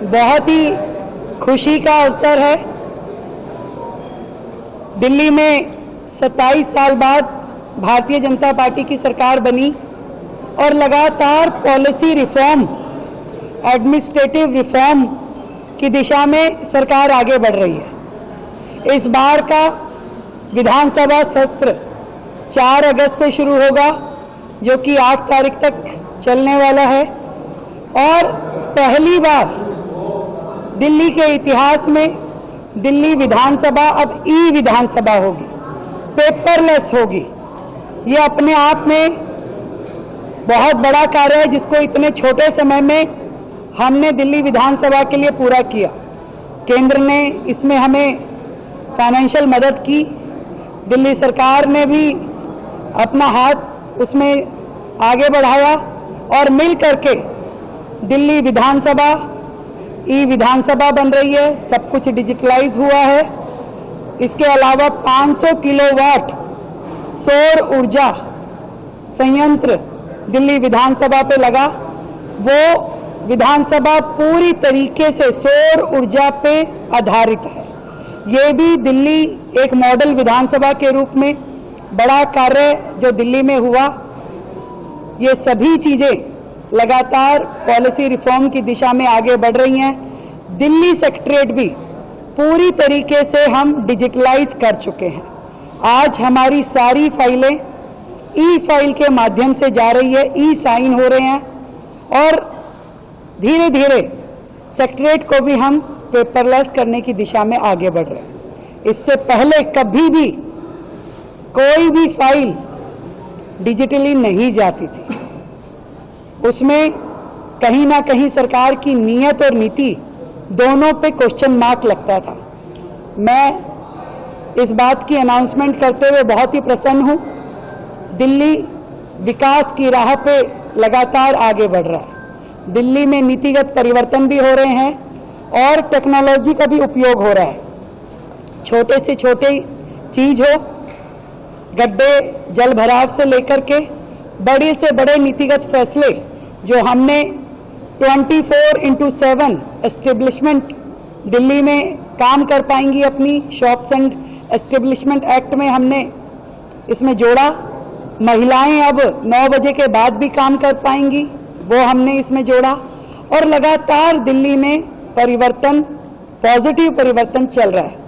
बहुत ही खुशी का अवसर है। दिल्ली में 27 साल बाद भारतीय जनता पार्टी की सरकार बनी और लगातार पॉलिसी रिफॉर्म, एडमिनिस्ट्रेटिव रिफॉर्म की दिशा में सरकार आगे बढ़ रही है। इस बार का विधानसभा सत्र 4 अगस्त से शुरू होगा, जो कि 8 तारीख तक चलने वाला है और पहली बार दिल्ली के इतिहास में दिल्ली विधानसभा अब ई विधानसभा होगी, पेपरलेस होगी। ये अपने आप में बहुत बड़ा कार्य है, जिसको इतने छोटे समय में हमने दिल्ली विधानसभा के लिए पूरा किया। केंद्र ने इसमें हमें फाइनेंशियल मदद की, दिल्ली सरकार ने भी अपना हाथ उसमें आगे बढ़ाया और मिल करके दिल्ली विधानसभा ई विधानसभा बन रही है। सब कुछ डिजिटलाइज हुआ है। इसके अलावा 500 किलोवाट सौर ऊर्जा संयंत्र दिल्ली विधानसभा पे लगा। वो विधानसभा पूरी तरीके से सौर ऊर्जा पे आधारित है। ये भी दिल्ली एक मॉडल विधानसभा के रूप में बड़ा कार्य जो दिल्ली में हुआ। ये सभी चीजें लगातार पॉलिसी रिफॉर्म की दिशा में आगे बढ़ रही हैं। दिल्ली सेक्रेटेरिएट भी पूरी तरीके से हम डिजिटलाइज कर चुके हैं। आज हमारी सारी फाइलें ई फाइल के माध्यम से जा रही है, ई साइन हो रहे हैं और धीरे धीरे सेक्रेटेरिएट को भी हम पेपरलेस करने की दिशा में आगे बढ़ रहे हैं। इससे पहले कभी भी कोई भी फाइल डिजिटली नहीं जाती थी। उसमें कहीं ना कहीं सरकार की नीयत और नीति दोनों पे क्वेश्चन मार्क लगता था। मैं इस बात की अनाउंसमेंट करते हुए बहुत ही प्रसन्न हूं। दिल्ली विकास की राह पे लगातार आगे बढ़ रहा है। दिल्ली में नीतिगत परिवर्तन भी हो रहे हैं और टेक्नोलॉजी का भी उपयोग हो रहा है। छोटे से छोटे चीज हो, गड्ढे जल भराव से लेकर के बड़े से बड़े नीतिगत फैसले जो हमने 24/7 एस्टेब्लिशमेंट दिल्ली में काम कर पाएंगी। अपनी शॉप्स एंड एस्टेब्लिशमेंट एक्ट में हमने इसमें जोड़ा। महिलाएं अब 9 बजे के बाद भी काम कर पाएंगी, वो हमने इसमें जोड़ा। और लगातार दिल्ली में परिवर्तन, पॉजिटिव परिवर्तन चल रहा है।